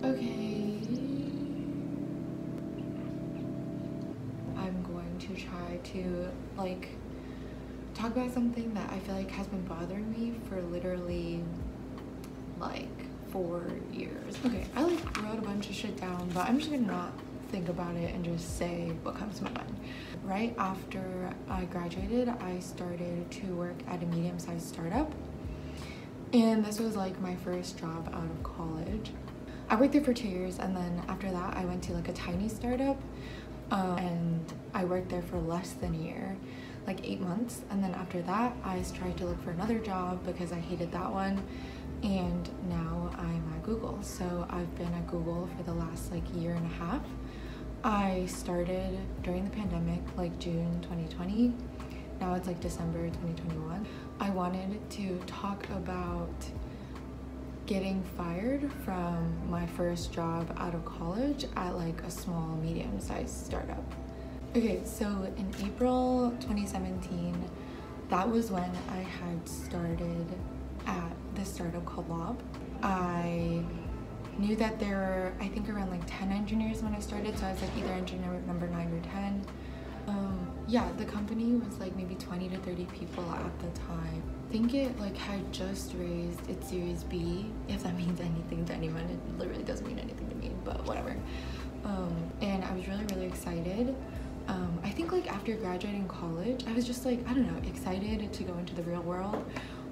Okay, I'm going to try to talk about something that I feel like has been bothering me for literally 4 years. Okay, I wrote a bunch of shit down, but I'm just gonna not think about it and just say what comes to my mind. Right after I graduated, I started to work at a medium-sized startup, and this was my first job out of college. I worked there for 2 years, and then after that I went to a tiny startup, and I worked there for less than a year, 8 months, and then after that I tried to look for another job because I hated that one, and now I'm at Google. So I've been at Google for the last year and a half. I started during the pandemic, June 2020. Now it's December 2021. I wanted to talk about getting fired from my first job out of college at a small medium-sized startup. Okay, so in April 2017, that was when I had started at this startup called Lob. I knew that there were, I think, around 10 engineers when I started, so I was either engineer number 9 or 10. Yeah, the company was maybe 20 to 30 people at the time. I think it had just raised its Series B, if that means anything to anyone. It literally doesn't mean anything to me, but whatever. And I was really excited. I think after graduating college, I was just I don't know, excited to go into the real world,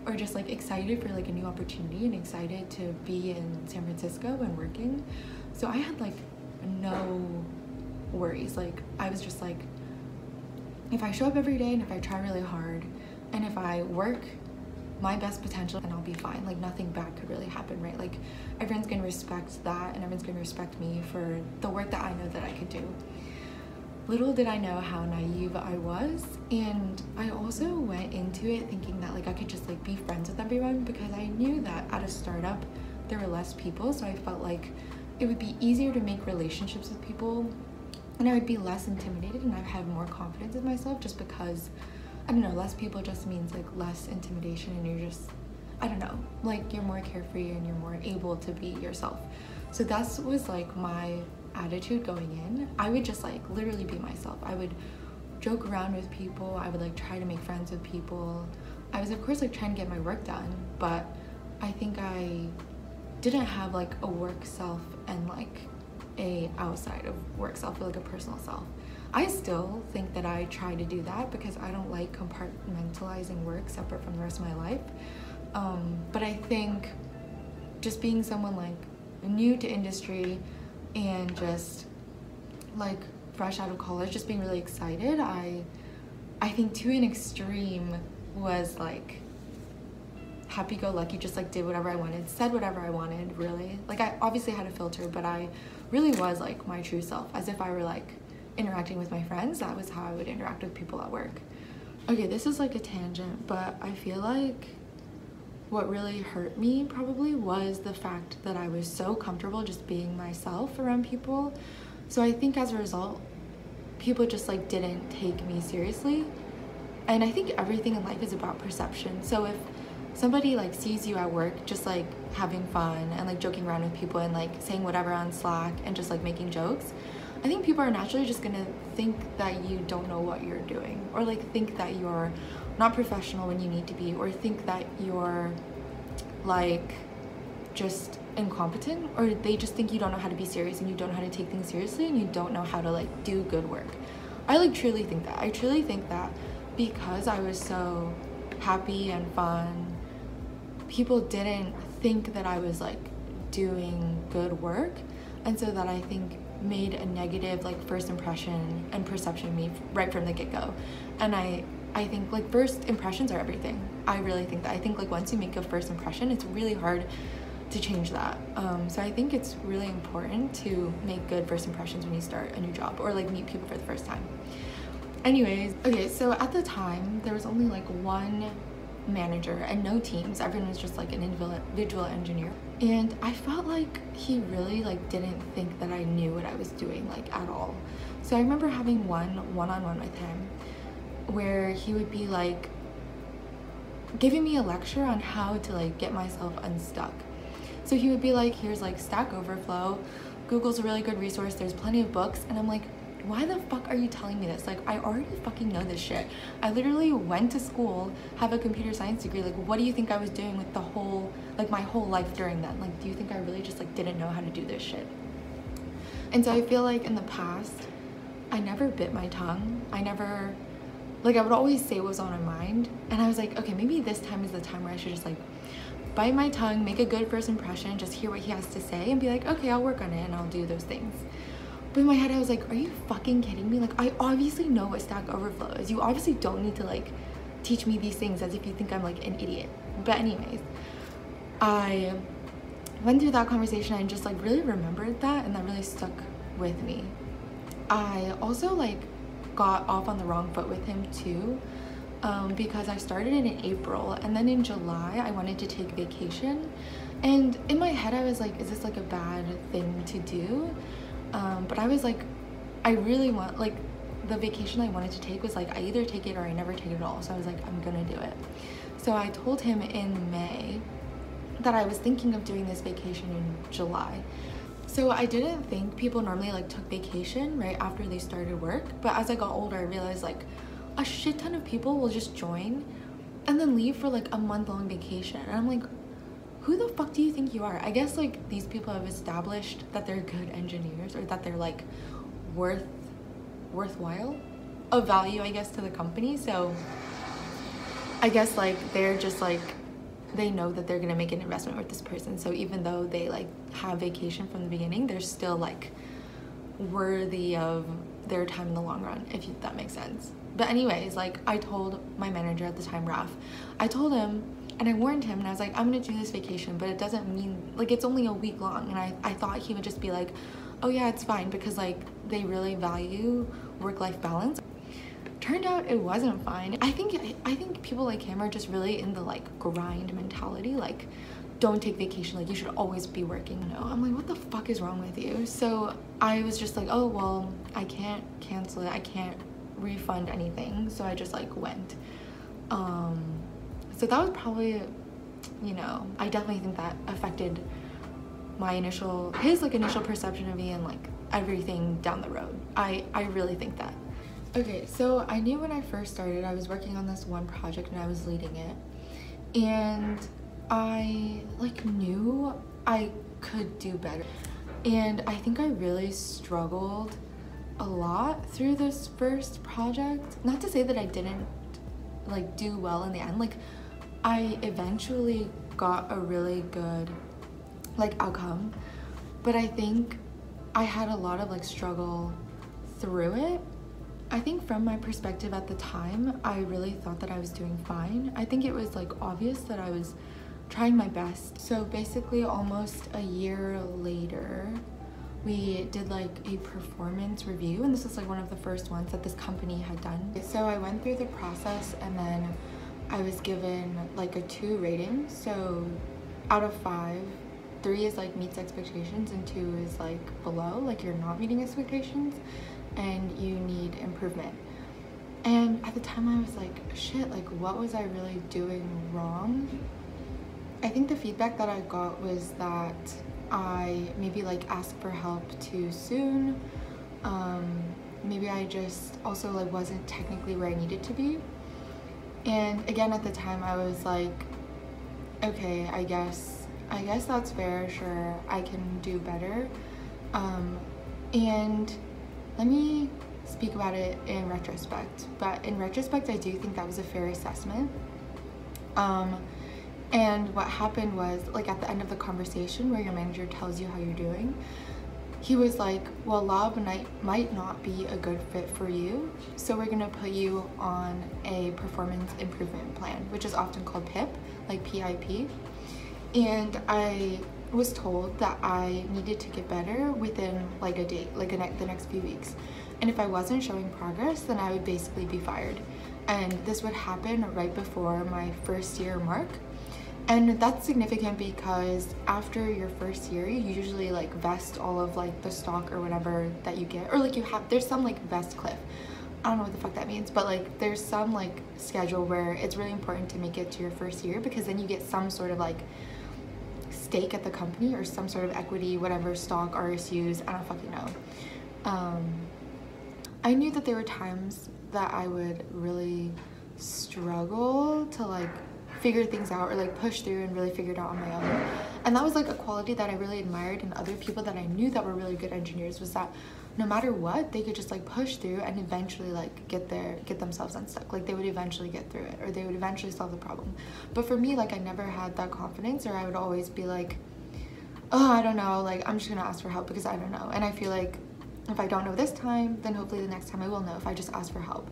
or just excited for a new opportunity and excited to be in San Francisco and working. So I had no worries. I was just if I show up every day and if I try really hard and if I work my best potential, then I'll be fine. Nothing bad could really happen, right? Everyone's gonna respect that, and everyone's gonna respect me for the work that I know that I could do. Little did I know how naive I was, and I also went into it thinking that I could just be friends with everyone, because I knew that at a startup there were less people, so I felt it would be easier to make relationships with people, and I would be less intimidated, and I'd have more confidence in myself, just because, I don't know, less people just means less intimidation, and you're just, I don't know, you're more carefree and you're more able to be yourself. So that was my attitude going in. I would just literally be myself. I would joke around with people. I would try to make friends with people. I was of course trying to get my work done, but I think I didn't have a work self and a outside of work self, or a personal self. I still think that I try to do that because I don't like compartmentalizing work separate from the rest of my life. But I think just being someone new to industry and just fresh out of college, just being really excited, I think to an extreme was happy-go-lucky, just did whatever I wanted, said whatever I wanted, really. I obviously had a filter, but I really was my true self, as if I were interacting with my friends. That was how I would interact with people at work. Okay, this is a tangent, but I feel what really hurt me probably was the fact that I was so comfortable just being myself around people. So I think as a result, people just didn't take me seriously. And I think everything in life is about perception. So if somebody sees you at work just having fun and joking around with people and saying whatever on Slack and just making jokes, I think people are naturally just gonna think that you don't know what you're doing, or think that you're not professional when you need to be, or think that you're just incompetent, or they just think you don't know how to be serious and you don't know how to take things seriously and you don't know how to do good work. I truly think that. I truly think that because I was so happy and fun, people didn't think that I was doing good work, and so that I think made a negative first impression and perception of me right from the get-go. And I think first impressions are everything. I really think that. I think once you make a first impression, it's really hard to change that. So I think it's really important to make good first impressions when you start a new job, or meet people for the first time. Anyways, okay, so at the time there was only one manager and no teams. Everyone was just an individual engineer, and I felt he really didn't think that I knew what I was doing at all. So I remember having one-on-one with him where he would be giving me a lecture on how to get myself unstuck. So he would be like, here's like Stack Overflow, Google's a really good resource, there's plenty of books. And I'm like, why the fuck are you telling me this? Like, I already fucking know this shit. I literally went to school, have a computer science degree. Like, what do you think I was doing with my whole life during that? Like, do you think I really just like didn't know how to do this shit? And so I feel like in the past, I never bit my tongue. I would always say what was on my mind. And I was like, okay, maybe this time is the time where I should just like bite my tongue, make a good first impression, just hear what he has to say and be like, okay, I'll work on it and I'll do those things. But in my head, I was like, are you fucking kidding me? Like, I obviously know what Stack Overflow is. You obviously don't need to like teach me these things as if you think I'm like an idiot. But anyways, I went through that conversation and just like really remembered that, and that really stuck with me. I also like got off on the wrong foot with him too, because I started it in April, and then in July I wanted to take vacation, and in my head I was like, is this like a bad thing to do? But I was like, I really want, like, the vacation I wanted to take was like, I either take it or I never take it at all. So I was like, I'm gonna do it. So I told him in May that I was thinking of doing this vacation in July. So I didn't think people normally like took vacation right after they started work, but as I got older I realized like a shit ton of people will just join and then leave for like a month-long vacation, and I'm like, who the fuck do you think you are? I guess like these people have established that they're good engineers, or that they're like worthwhile, of value I guess to the company. So I guess like they're just like, they know that they're gonna make an investment with this person, so even though they like have vacation from the beginning, they're still like worthy of their time in the long run, if that makes sense. But anyways, like I told my manager at the time, Raph, I told him and I warned him, and I was like, I'm gonna do this vacation, but it doesn't mean like it's only a week long. And I thought he would just be like, oh yeah, it's fine, because like they really value work-life balance. Turned out it wasn't fine. I think people like him are just really in the like grind mentality, like don't take vacation, like you should always be working. No, I'm like, what the fuck is wrong with you? So I was just like, oh well, I can't cancel it, I can't refund anything, so I just like went. So that was probably, you know, I definitely think that affected his initial perception of me and like everything down the road. I really think that. Okay, so I knew when I first started, I was working on this one project and I was leading it, and I like knew I could do better. And I think I really struggled a lot through this first project. Not to say that I didn't like do well in the end. Like I eventually got a really good like outcome, but I think I had a lot of like struggle through it. I think from my perspective at the time, I really thought that I was doing fine. I think it was like obvious that I was trying my best. So basically almost a year later, we did like a performance review, and this was like one of the first ones that this company had done. So I went through the process, and then I was given like a 2 rating. So out of 5, 3 is like meets expectations and 2 is like below, like you're not meeting expectations and you need improvement. And at the time I was like, shit, like what was I really doing wrong? I think the feedback that I got was that I maybe like asked for help too soon. Maybe I just also like wasn't technically where I needed to be. And again, at the time I was like, okay, I guess that's fair, sure, I can do better. And let me speak about it in retrospect, but in retrospect I do think that was a fair assessment. And what happened was, like at the end of the conversation where your manager tells you how you're doing, he was like, well, lab might not be a good fit for you, so we're gonna put you on a performance improvement plan, which is often called PIP, like PIP. And I was told that I needed to get better within like a date, like the next few weeks. And if I wasn't showing progress, then I would basically be fired. And this would happen right before my first year mark. And that's significant because after your first year, you usually like vest all of like the stock or whatever that you get, or like there's some like vest cliff. I don't know what the fuck that means, but like there's some like schedule where it's really important to make it to your first year, because then you get some sort of like stake at the company or some sort of equity, whatever, stock, RSUs, I don't fucking know. I knew that there were times that I would really struggle to like figure things out or like push through and really figure it out on my own. And that was like a quality that I really admired in other people that I knew that were really good engineers, was that no matter what, they could just like push through and eventually like get themselves unstuck. Like they would eventually get through it, or they would eventually solve the problem. But for me, like I never had that confidence, or I would always be like, oh, I don't know, like I'm just gonna ask for help because I don't know. And I feel like if I don't know this time, then hopefully the next time I will know if I just ask for help.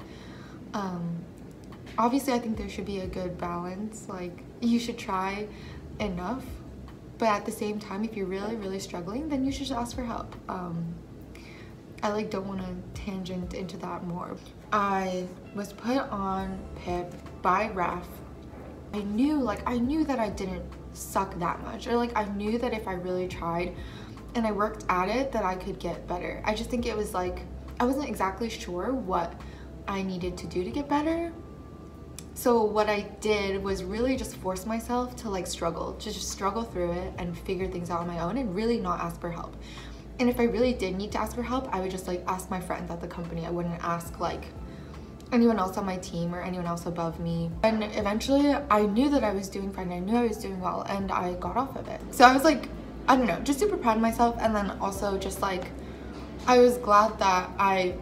Obviously I think there should be a good balance. Like you should try enough, but at the same time, if you're really struggling, then you should just ask for help. I like don't want to tangent into that more. I was put on PIP by Raph. I knew that I didn't suck that much, or like I knew that if I really tried and I worked at it, that I could get better. I just think it was like I wasn't exactly sure what I needed to do to get better. So what I did was really just force myself to like struggle, to just struggle through it and figure things out on my own and really not ask for help. And if I really did need to ask for help, I would just like ask my friends at the company. I wouldn't ask like anyone else on my team or anyone else above me. And eventually I knew that I was doing fine. I knew I was doing well, and I got off of it. So I was like, I don't know, just super proud of myself. And then also just like, I was glad that I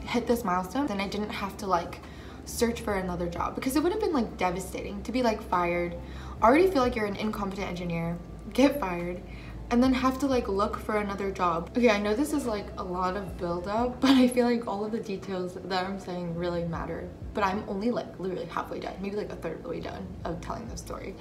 hit this milestone and I didn't have to like search for another job, because it would have been like devastating to be like fired, already feel like you're an incompetent engineer, get fired, and then have to like look for another job. Okay, I know this is like a lot of build up, but I feel like all of the details that I'm saying really matter. But I'm only like literally halfway done, maybe like a third of the way done of telling this story.